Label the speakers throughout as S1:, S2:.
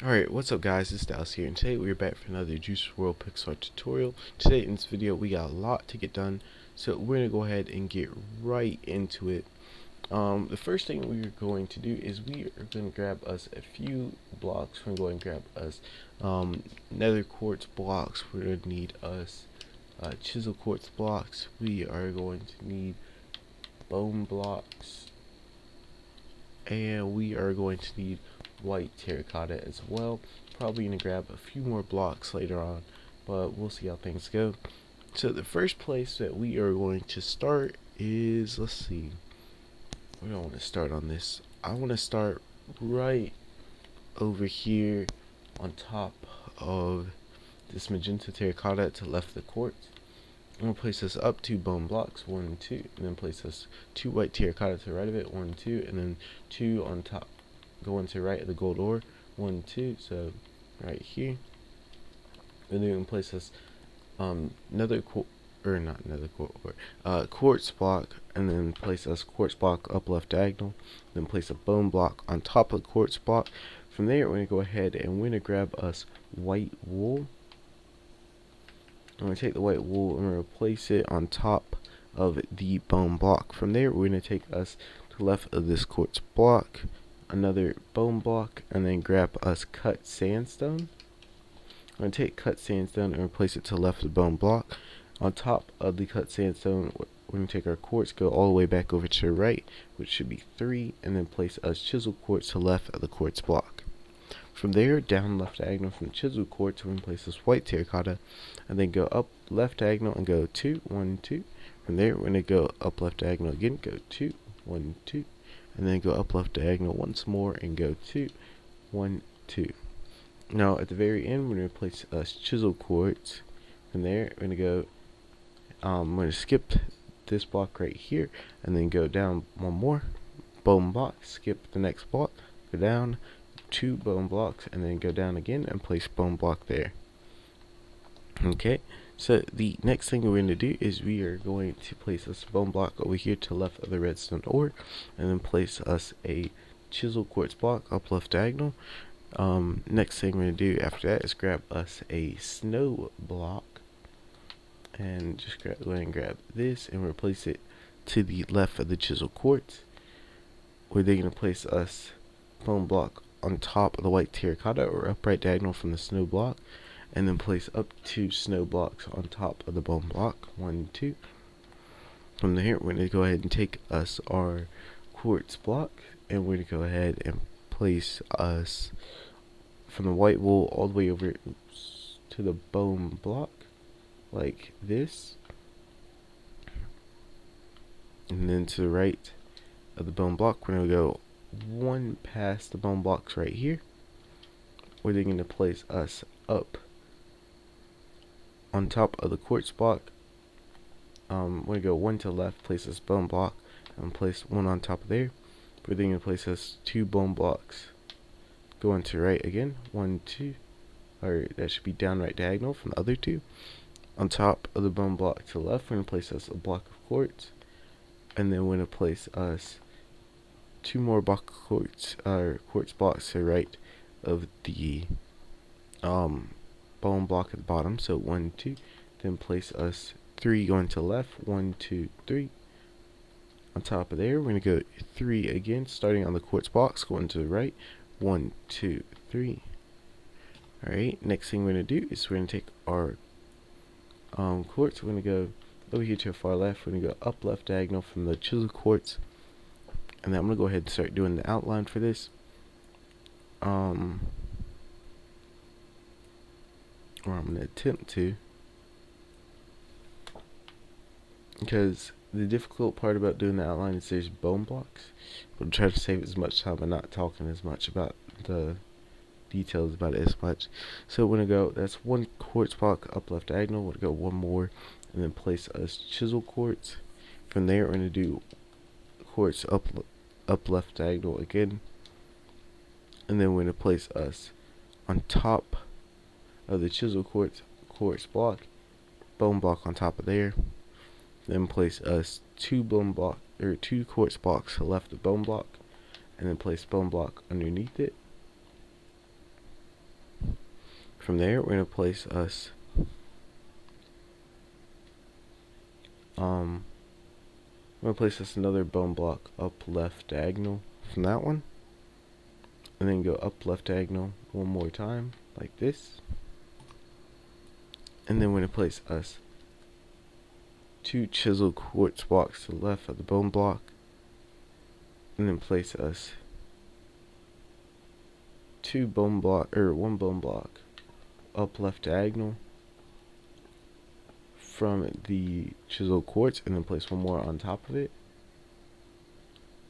S1: Alright, what's up guys, it's Dallas here, and today we're back for another Juice WRLD Pixelart tutorial. Today in this video we got a lot to get done, so we're going to go ahead and get right into it. The first thing we're going to do is we are going to grab us a few blocks. We're going to go and grab us nether quartz blocks. We're going to need us chisel quartz blocks. We are going to need bone blocks, and we are going to need white terracotta as well. Probably gonna grab a few more blocks later on, but we'll see how things go. So the first place that we are going to start is, let's see, where do I want to start on this? I want to start right over here on top of this magenta terracotta to the left of the quartz. I'm going to place this up 2 bone blocks, 1 and 2, and then place this 2 white terracotta to the right of it, 1 and 2, and then 2 on top, going to the right of the gold ore, 1 and 2, so right here. And then we can place this quartz block, and then place this quartz block up left diagonal, then place a bone block on top of the quartz block. From there we're going to go ahead and we're going to grab us white wool. I'm going to take the white wool and we're going to place it on top of the bone block. From there we're going to take us to the left of this quartz block, another bone block, and then grab us cut sandstone. I'm going to take cut sandstone and replace it to the left of the bone block. On top of the cut sandstone we're going to take our quartz, go all the way back over to the right, which should be 3, and then place us chisel quartz to the left of the quartz block. From there, down left diagonal from the chisel quartz, we're going to place this white terracotta, and then go up left diagonal and go 2, 1, 2. From there, we're going to go up left diagonal again, go 2, 1, 2, and then go up left diagonal once more and go 2, 1, 2. Now, at the very end, we're going to place chisel quartz. From there, we're going to go, I'm going to skip this block right here, and then go down one more, bone block, skip the next block, go down 2 bone blocks, and then go down again and place bone block there. Okay, so the next thing we're going to do is we are going to place this bone block over here to the left of the redstone ore, and then place us a chisel quartz block up left diagonal. Next thing we're going to do after that is grab us a snow block, and just go ahead and grab this and replace it to the left of the chisel quartz. We're then going to place us bone block on top of the white terracotta or upright diagonal from the snow block, and then place up 2 snow blocks on top of the bone block, 1, 2. From there we're going to go ahead and take us our quartz block, and we're going to go ahead and place us from the white wool all the way over to the bone block like this, and then to the right of the bone block we're going to go 1 past the bone blocks right here. We're then going to place us up on top of the quartz block. We're going to go 1 to the left, place this bone block, and place 1 on top of there. We're then going to place us 2 bone blocks going to the right again, 1, 2, or that should be down right diagonal from the other 2. On top of the bone block to the left, we're going to place us a block of quartz, and then we're going to place us 2 more block quartz blocks to the right of the bone block at the bottom, so 1, 2. Then place us 3 going to the left, 1, 2, 3. On top of there, we're going to go 3 again, starting on the quartz blocks, going to the right, 1, 2, 3. Alright, next thing we're going to do is we're going to take our quartz, we're going to go over here to the far left, we're going to go up left diagonal from the chisel quartz, and then I'm going to go ahead and start doing the outline for this. Or I'm going to attempt to, because the difficult part about doing the outline is there's bone blocks. We'll try to save as much time and not talking as much about the details about it as much. So we're going to go, that's 1 quartz block up left diagonal, we're going to go 1 more, and then place us chisel quartz. From there we're going to do quartz up left diagonal again, and then we're going to place us on top of the chisel quartz block, bone block on top of there, then place us 2 quartz blocks to the left of bone block, and then place bone block underneath it. From there, we're going to place us another bone block up left diagonal from that one, and then go up left diagonal one more time like this, and then we're going to place us 2 chiseled quartz blocks to the left of the bone block, and then place us one bone block up left diagonal from the chiseled quartz, and then place one more on top of it.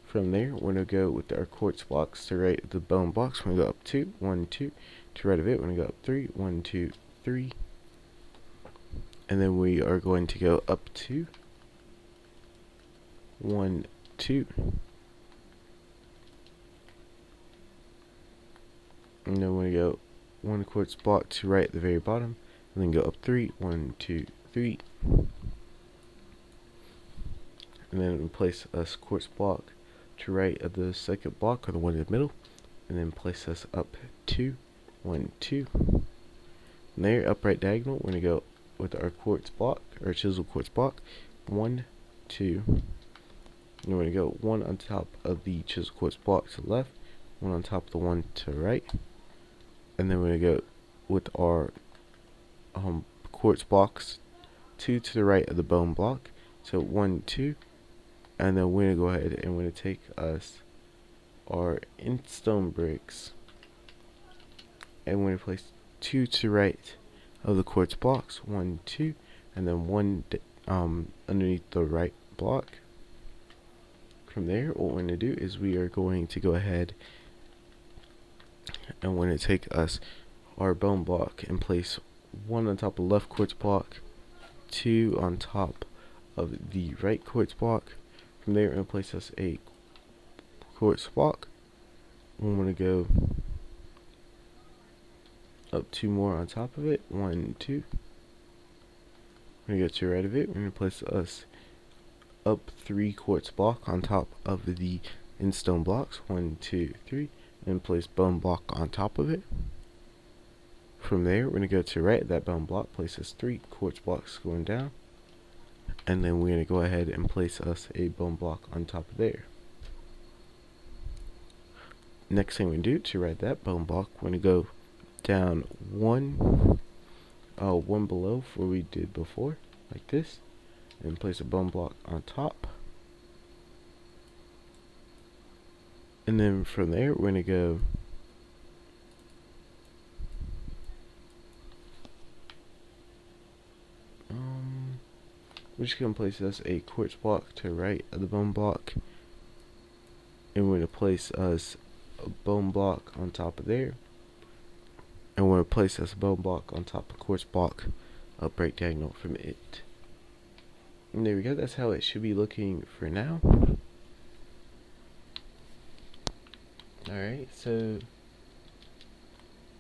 S1: From there, we're going to go with our quartz blocks to right of the bone blocks. We're going to go up 2, 1, 2. To right of it, we're going to go up 3, 1, 2, 3. And then we are going to go up 2, 1, 2. And then we're going to go 1 quartz block to right at the very bottom. And then go up 3, 1, 2, 3. And then place us quartz block to right of the second block, or the one in the middle, and then place us up 2, 1, 2. And there, upright diagonal, we're going to go with our quartz block, or chisel quartz block, 1, 2. And we're going to go 1 on top of the chisel quartz block to the left, 1 on top of the one to the right, and then we're going to go with our quartz blocks 2 to the right of the bone block, so 1, 2. And then we're going to go ahead and we're going to take us our stone bricks, and we're going to place 2 to the right of the quartz blocks, 1, 2, and then 1 underneath the right block. From there, what we're going to do is we are going to go ahead and we're going to take us our bone block and place 1 on top of the left quartz block, 2 on top of the right quartz block. From there, we're going to place us a quartz block. We're going to go up 2 more on top of it, 1, 2. We're going to go to the right of it. We're going to place us up 3 quartz block on top of the stone blocks, 1, 2, 3, and place bone block on top of it. From there, we're going to go to the right of that bone block, place us 3 quartz blocks going down, and then we're going to go ahead and place us a bone block on top of there. Next thing we do to right that bone block, we're going to go down one below where we did before, like this, and place a bone block on top. And then from there, we're going to go we're just going to place us a quartz block to the right of the bone block, and we're going to place us a bone block on top of there, and we're going to place us a bone block on top of quartz block, upright diagonal from it. And there we go, that's how it should be looking for now. Alright, so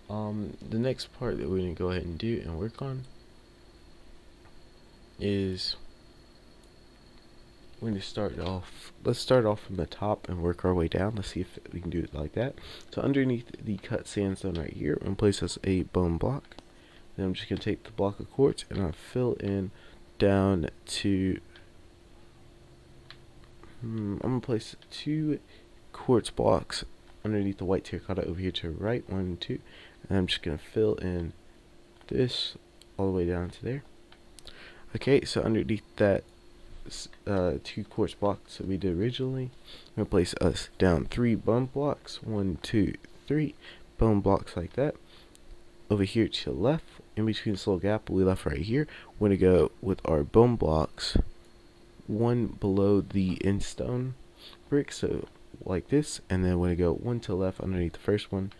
S1: the next part that we're going to go ahead and do and work on is we're going to let's start off from the top and work our way down. Let's see if we can do it like that. So underneath the cut sandstone right here, I'm going to place us a bone block. Then I'm just going to take the block of quartz and I'll fill in down to I'm going to place 2 quartz blocks underneath the white terracotta over here to the right, 1, 2, and I'm just going to fill in this all the way down to there. Okay, so underneath that 2 quartz blocks that we did originally, I'm going to place us down 3 bone blocks, 1, 2, 3 bone blocks like that. Over here to the left, in between this little gap we left right here, we're going to go with our bone blocks 1 below the stone brick, so like this, and then we're going to go 1 to the left underneath the first one,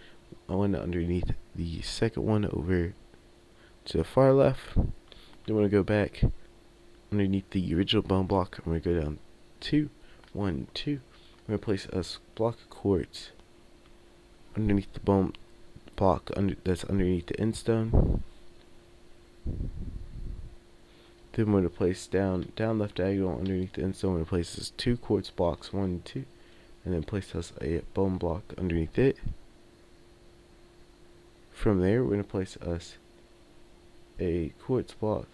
S1: 1 underneath the second one over to the far left. Then we're going to go back underneath the original bone block, and we're going to go down 2, 1, 2. We're going to place a block of quartz underneath the bone block that's underneath the stone. Then we're going to place down left diagonal underneath the stone. We're going to place this 2 quartz blocks, 1, 2, and then place us a bone block underneath it. From there, we're going to place us a quartz block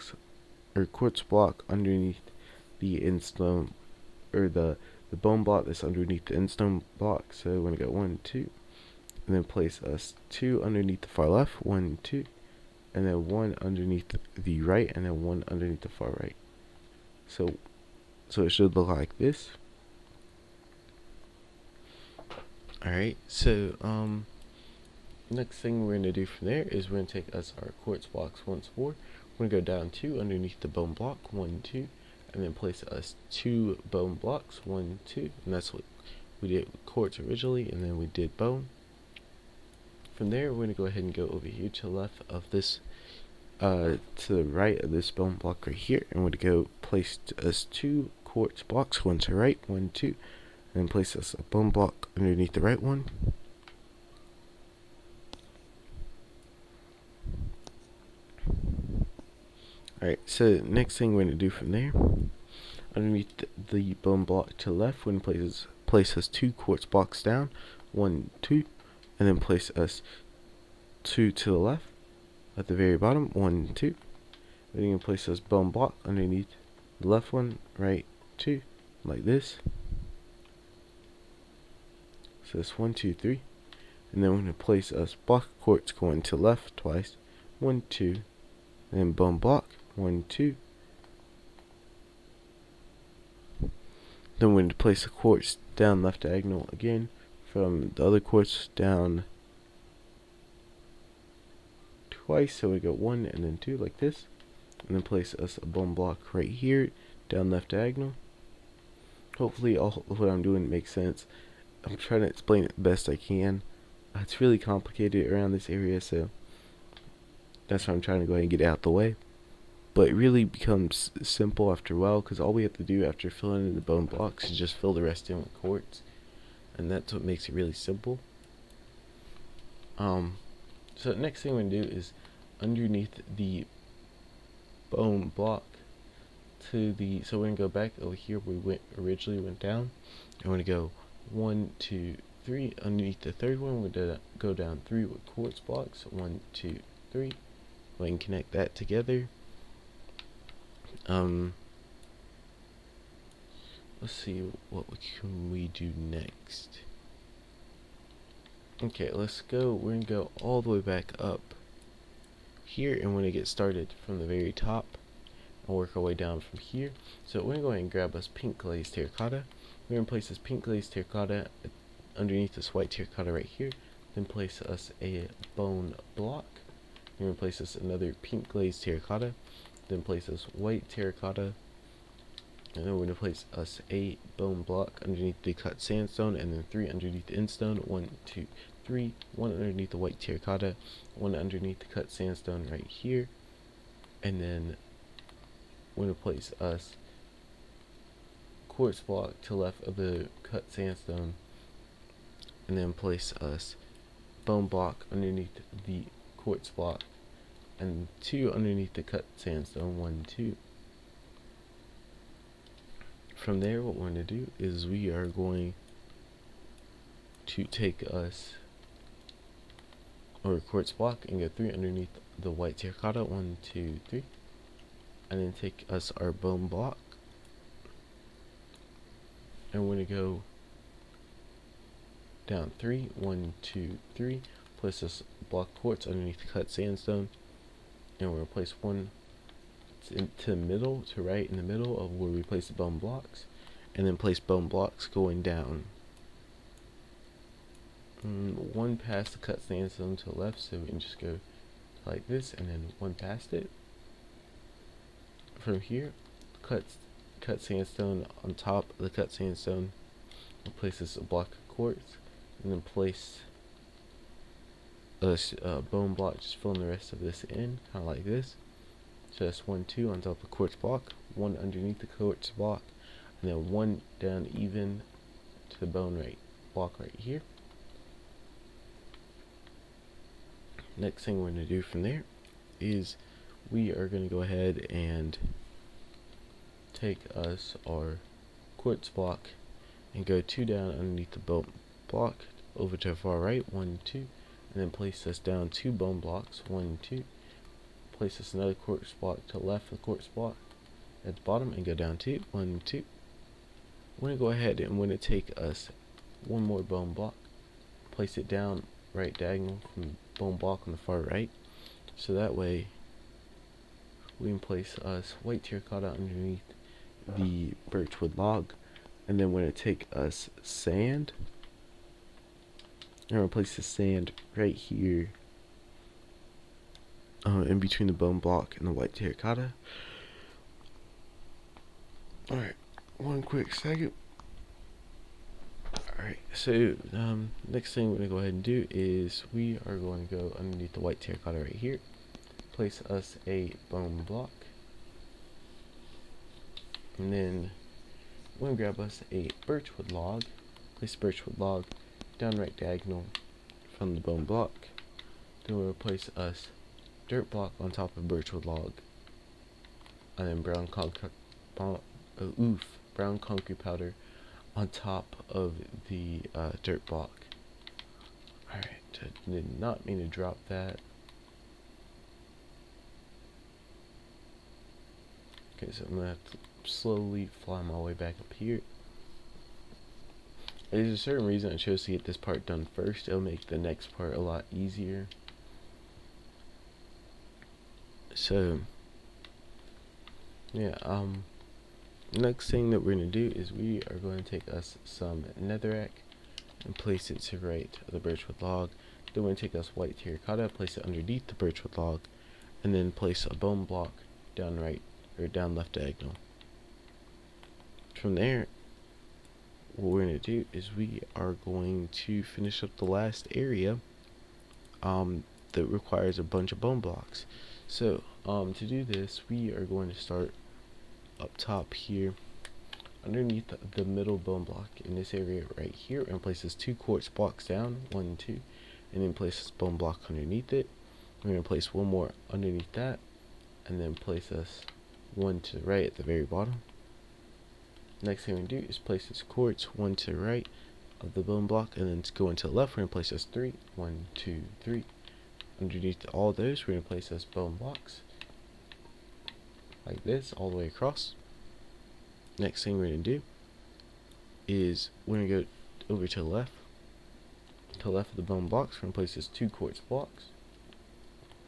S1: underneath the endstone, or the bone block that's underneath the endstone block. So we're going to go 1, 2, and then place us 2 underneath the far left, 1, 2, and then 1 underneath the right, and then 1 underneath the far right. So it should look like this. Alright, so next thing we're going to do from there is we're going to take us our quartz blocks once more. We're going to go down 2 underneath the bone block, 1, 2, and then place us 2 bone blocks, 1, 2, and that's what we did with quartz originally, and then we did bone. From there, we're going to go ahead and go over here to the left of this, to the right of this bone block right here, and we're going to go place us 2 quartz blocks, 1 to right, 1, 2, and then place us a bone block underneath the right one. Alright, so next thing we're going to do from there, underneath the bone block to the left, we're going to place us 2 quartz blocks down, 1, 2, and then place us 2 to the left at the very bottom, 1, 2. Then you're going to place us bone block underneath the left one, right, 2, like this. So it's 1, 2, 3. And then we're going to place us block quartz going to left twice, 1, 2, and then bone block, 1, 2. Then we're going to place a quartz down left diagonal again from the other quartz down twice. So we go 1 and then 2 like this. And then place us a bone block right here down left diagonal. Hopefully all of what I'm doing makes sense. I'm trying to explain it the best I can. It's really complicated around this area, so that's why I'm trying to go ahead and get it out the way. But it really becomes simple after a while, because all we have to do after filling in the bone blocks is just fill the rest in with quartz, and that's what makes it really simple. So the next thing we're going to do is underneath the bone block to the, so we're going to go back over here where we originally went down, and we're going to go 1, 2, 3. Underneath the third one, we're going to go down 3 with quartz blocks, 1, 2, 3. We can connect that together. Let's see what can we do next. Okay, let's go. We're gonna go all the way back up here, and we're gonna get started from the very top and work our way down from here. So we're gonna go ahead and grab us pink glazed terracotta. We're gonna place this pink glazed terracotta underneath this white terracotta right here. Then place us a bone block. We're gonna place us another pink glazed terracotta. Then place us white terracotta, and then we're going to place us a bone block underneath the cut sandstone, and then 3 underneath the endstone, 1, 2, 3, 1 underneath the white terracotta, 1 underneath the cut sandstone right here, and then we're going to place us quartz block to left of the cut sandstone, and then place us bone block underneath the quartz block, and 2 underneath the cut sandstone, 1, 2. From there, what we're going to do is we are going to take us our quartz block and go 3 underneath the white terracotta, 1, 2, 3, and then take us our bone block, and we're going to go down 3, 1, 2, 3, place this block quartz underneath the cut sandstone, and we're going to place 1 to the middle, to right in the middle of where we place the bone blocks, and then place bone blocks going down 1 past the cut sandstone to the left, so we can just go like this, and then 1 past it. From here, cut sandstone on top of the cut sandstone, we'll place this block of quartz, and then place a bone block, just filling the rest of this in, kind of like this. So that's 1, 2 on top of the quartz block, 1 underneath the quartz block, and then 1 down even to the bone block right here. Next thing we're going to do from there is we are going to go ahead and take us our quartz block and go 2 down underneath the bone block over to the far right, 1, 2, and then place us down 2 bone blocks, 1 and 2. Place us another quartz block to the left of the quartz block at the bottom and go down 2, 1 and 2. We're going to go ahead and we're going to take us one more bone block, place it down right diagonal from the bone block on the far right, so that way we can place us white terracotta underneath the birchwood log. And then we're going to take us sand, and we're going to place the sand right here in between the bone block and the white terracotta. Alright, one quick second. Alright, so next thing we're going to go ahead and do is we are going to go underneath the white terracotta right here, place us a bone block, and then we're going to grab us a birchwood log, place the birchwood log down right diagonal from the bone block. Then we'll place us dirt block on top of birchwood log, and then brown concrete powder on top of the dirt block. Alright, I did not mean to drop that. Okay, so I'm going to have to slowly fly my way back up here. There's a certain reason I chose to get this part done first. It'll make the next part a lot easier. So yeah, next thing that we're going to do is we are going to take us some netherrack and place it to right of the birchwood log. Then we're going to take us white terracotta, place it underneath the birchwood log, and then place a bone block down right or down left diagonal. From there, what we're going to do is we are going to finish up the last area that requires a bunch of bone blocks. So to do this, we are going to start up top here underneath the middle bone block in this area right here, and place this 2 quartz blocks down, 1 and 2, and then place this bone block underneath it. We're going to place one more underneath that, and then place us one to the right at the very bottom. Next thing we're going to do is place this quartz one to the right of the bone block, and then to go into the left, we're going to place us 3, 1, 2, 3. Underneath all those, we're going to place us bone blocks like this all the way across. Next thing we're going to do is we're going to go over to the left of the bone blocks. We're going to place this 2 quartz blocks,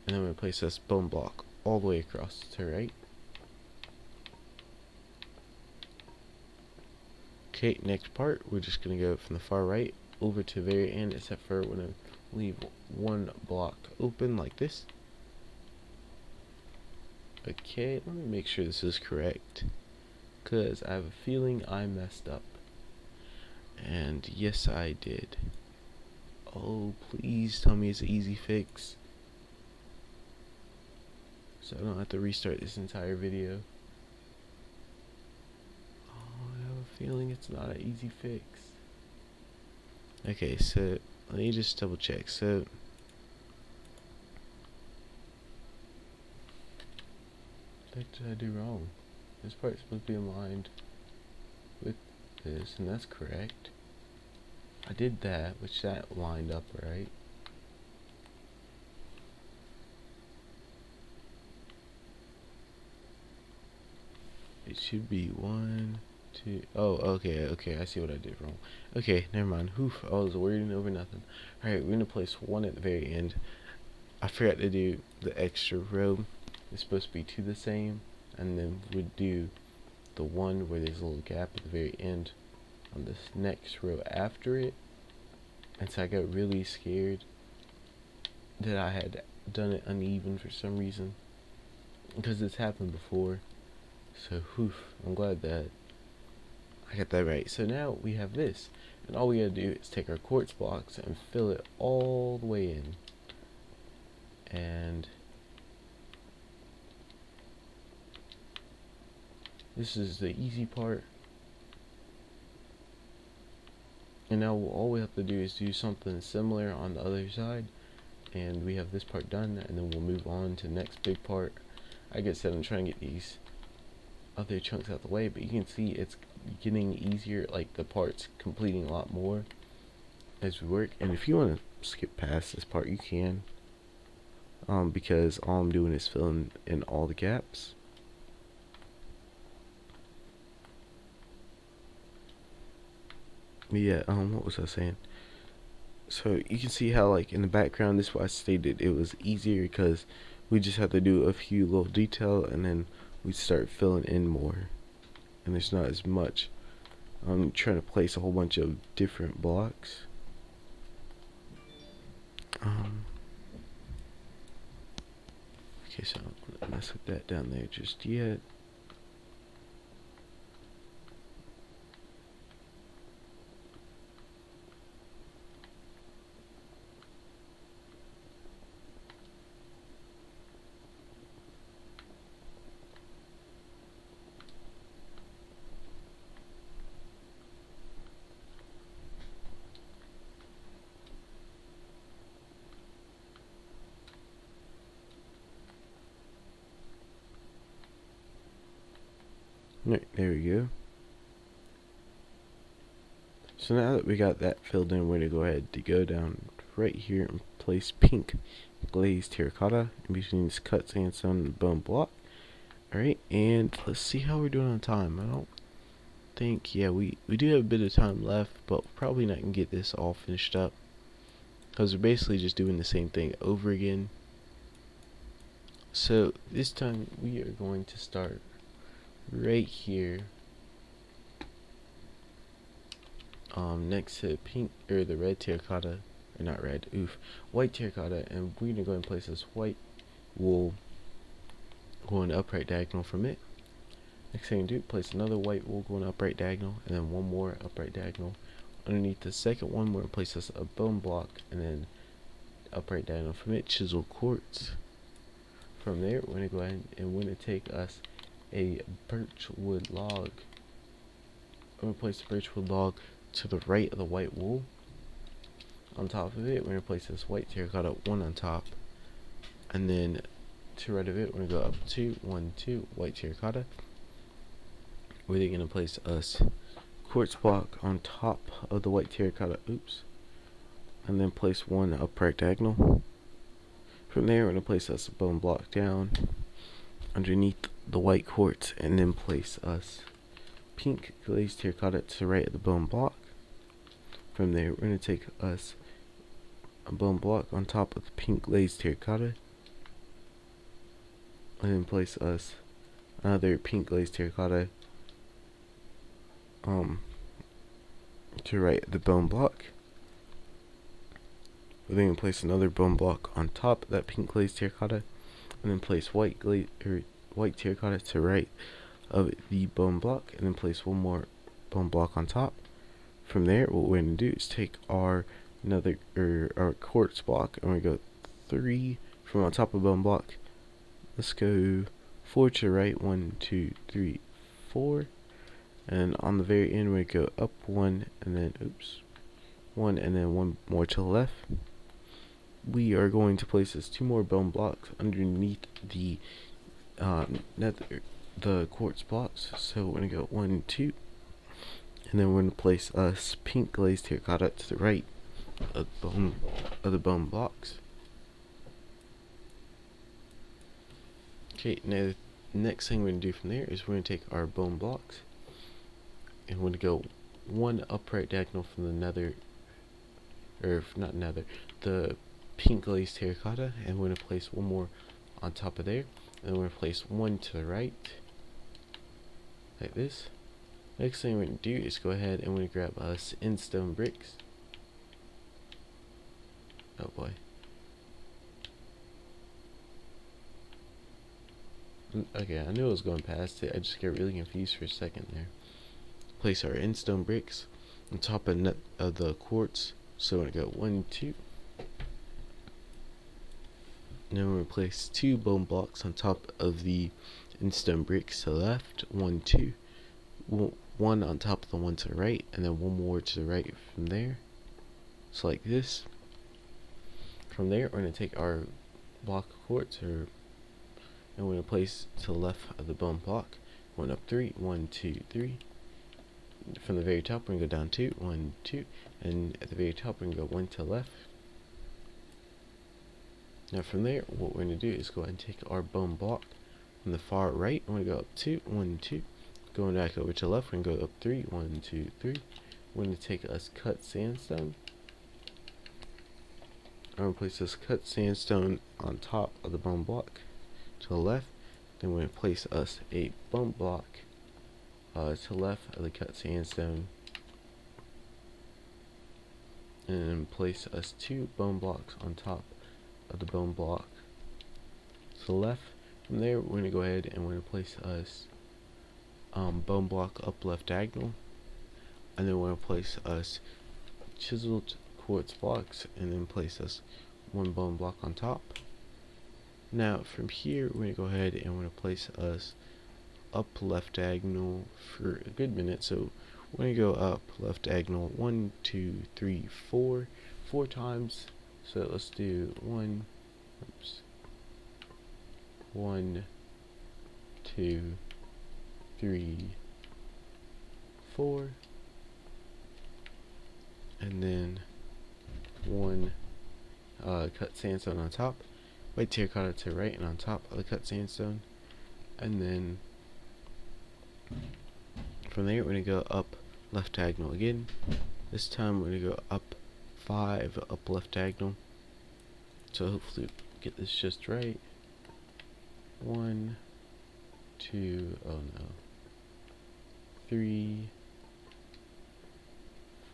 S1: and then we're going to place this bone block all the way across to the right. Okay, next part, we're just going to go from the far right over to the very end, except for we're going to leave one block open like this. Okay, let me make sure this is correct, because I have a feeling I messed up. And yes, I did. Oh, please tell me it's an easy fix, so I don't have to restart this entire video. Feeling it's not an easy fix. Okay, so let me just double check. So what did I do wrong? This part's supposed to be aligned with this, and that's correct. I did that, which that lined up right. It should be 1, 2. Oh, okay, I see what I did wrong. Okay, never mind. Oof, I was worrying over nothing. Alright, we're gonna place one at the very end. I forgot to do the extra row. It's supposed to be 2 the same, and then we'd do the one where there's a little gap at the very end on this next row after it. And so I got really scared that I had done it uneven for some reason, because it's happened before. So I'm glad that I got that right. So now we have this, and all we gotta do is take our quartz blocks and fill it all the way in. And this is the easy part. And now all we have to do is do something similar on the other side, and we have this part done, and then we'll move on to the next big part. I guess I'm trying to get these other chunks out the way, but you can see it's getting easier, like the parts completing a lot more as we work. And if you want to skip past this part, you can. Because all I'm doing is filling in all the gaps. Yeah, what was I saying? So you can see how, like, in the background, this is why I stated it was easier, because we just have to do a few little detail and then we start filling in more, and there's not as much. I'm trying to place a whole bunch of different blocks. Okay, so I don't want to mess with that down there just yet. Right, there we go. So now that we got that filled in, we're going to go ahead to go down right here and place pink glazed terracotta in between this cut sandstone and bone block. Alright, and let's see how we're doing on time. I don't think, yeah, we do have a bit of time left, but probably not going to get this all finished up, because we're basically just doing the same thing over again. So this time we are going to start right here, next to pink, or the red terracotta, or not red, white terracotta, and we're gonna go and place this white wool going upright diagonal from it. Next thing you do, place another white wool going upright diagonal, and then one more upright diagonal. Underneath the second one, we're gonna place this a bone block, and then upright diagonal from it, chisel quartz. From there, we're gonna go ahead and we're gonna take us a birch wood log. I'm gonna place the birch wood log to the right of the white wool. On top of it, we're gonna place this white terracotta one on top, and then to right of it, we're gonna go up 2, 1, 2, white terracotta. We're then gonna place us quartz block on top of the white terracotta, and then place one upright diagonal. From there, we're gonna place us a bone block down underneath the white quartz, and then place us pink glazed terracotta to the right of the bone block. From there, we're going to take us a bone block on top of the pink glazed terracotta, and then place us another pink glazed terracotta to the right of the bone block. We're then going to place another bone block on top of that pink glazed terracotta, and then place white terracotta to the right of the bone block, and then place one more bone block on top. From there, what we're going to do is take our quartz block, and we go 3 from on top of bone block. Let's go 4 to the right, 1, 2, 3, 4, and on the very end we go up 1, and then 1, and then 1 more to the left. We are going to place this 2 more bone blocks underneath the quartz blocks. So we're gonna go 1, 2, and then we're gonna place us pink glazed terracotta to the right of the bone blocks. Okay, now the next thing we're gonna do from there is we're gonna take our bone blocks, and we're gonna go 1 upright diagonal from the nether, or not nether, the pink glazed terracotta, and we're gonna place 1 more on top of there, and we're gonna place 1 to the right, like this. Next thing we're going to do is go ahead and we're going to grab us stone bricks. Oh boy. Okay, I knew I was going past it. I just got really confused for a second there. Place our stone bricks on top of the quartz. So we're going to go 1, 2. Now we're going to place 2 bone blocks on top of the stone bricks to the left. 1, 2. 1 on top of the one to the right, and then 1 more to the right from there. So like this. From there, we're going to take our block of quartz, and we're going to place to the left of the bone block. 1 up 3, 1, 2, 3. From the very top, we're going to go down 2, 1, 2, and at the very top, we're going to go 1 to the left. Now from there, what we're going to do is go ahead and take our bone block from the far right. I'm going to go up 2, 1, 2. Going back over to the left, we're going to go up 3, 1, 2, 3. We're going to take us cut sandstone. I'm going to place this cut sandstone on top of the bone block to the left. Then we're going to place us a bone block to the left of the cut sandstone. And then place us 2 bone blocks on top of the bone block to the left. From there, we're going to go ahead and we're going to place us bone block up left diagonal. And then we're going to place us chiseled quartz blocks and then place us 1 bone block on top. Now from here we're going to go ahead and we're going to place us up left diagonal for a good minute. So we're going to go up left diagonal 1, 2, 3, 4 times. So let's do 1, 2, 3, 4, and then 1 cut sandstone on top, white terracotta to right and on top of the cut sandstone, and then from there we're going to go up left diagonal again. This time we're going to go up 5 up left diagonal, so hopefully get this just right. 1, 2, oh no, 3,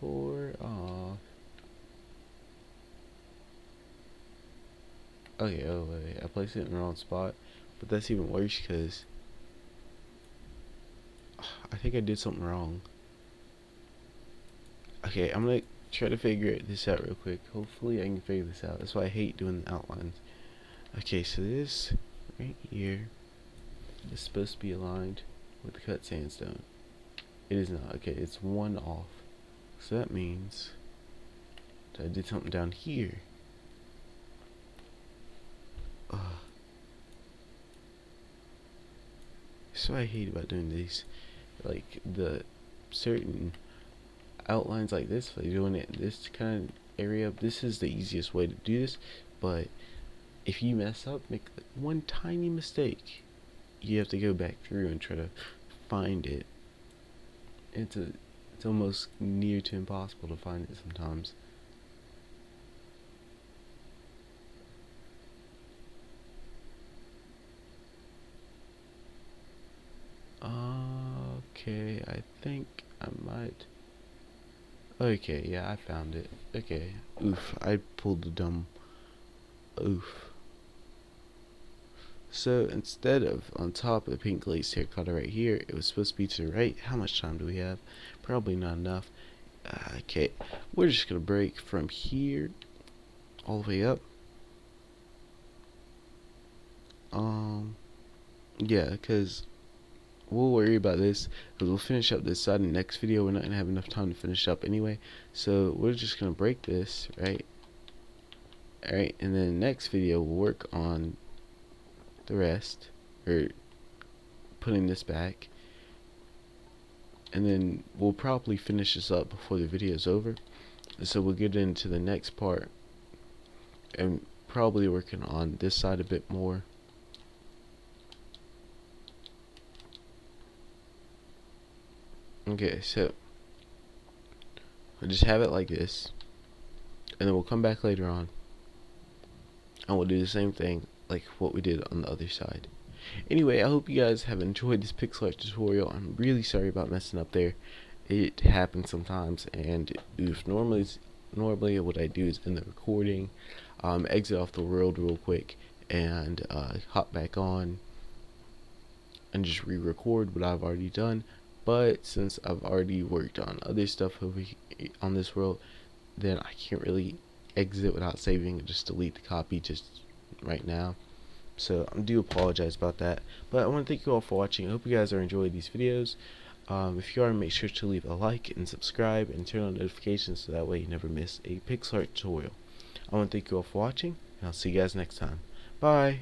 S1: 4, aw. Okay, oh wait, I placed it in the wrong spot, but that's even worse because I think I did something wrong. Okay, I'm gonna try to figure this out real quick. Hopefully I can figure this out. That's why I hate doing the outlines. Okay, so this right here is supposed to be aligned with the cut sandstone. It is not. Okay, it's 1 off. So that means that I did something down here. That's what I hate about doing these. Like the certain outlines like this, like doing it in this kind of area, this is the easiest way to do this. But if you mess up, make one tiny mistake, you have to go back through and try to find it. It's almost near to impossible to find it sometimes. Okay, I think I might. Okay, yeah, I found it. Okay, oof, I pulled the dumb. Oof. So instead of on top of the pink lace terracotta right here, it was supposed to be to the right. How much time do we have? Probably not enough. Okay, we're just gonna break from here all the way up. Yeah, because we'll worry about this because we'll finish up this side in the next video. We're not gonna have enough time to finish up anyway, so we're just gonna break this, right? Alright, and then the next video we'll work on the rest, or putting this back, and then we'll probably finish this up before the video is over. So we'll get into the next part and probably working on this side a bit more. Okay, so I'll just have it like this, and then we'll come back later on and we'll do the same thing like what we did on the other side. Anyway, I hope you guys have enjoyed this pixel art tutorial. I'm really sorry about messing up there. It happens sometimes, and if normally what I do is in the recording, exit off the world real quick and hop back on and just re-record what I've already done. But since I've already worked on other stuff over here on this world, then I can't really exit without saving and just delete the copy just right now. So I do apologize about that. But I want to thank you all for watching. I hope you guys are enjoying these videos. If you are, make sure to leave a like and subscribe and turn on notifications so that way you never miss a pixel art tutorial. I want to thank you all for watching, and I'll see you guys next time. Bye!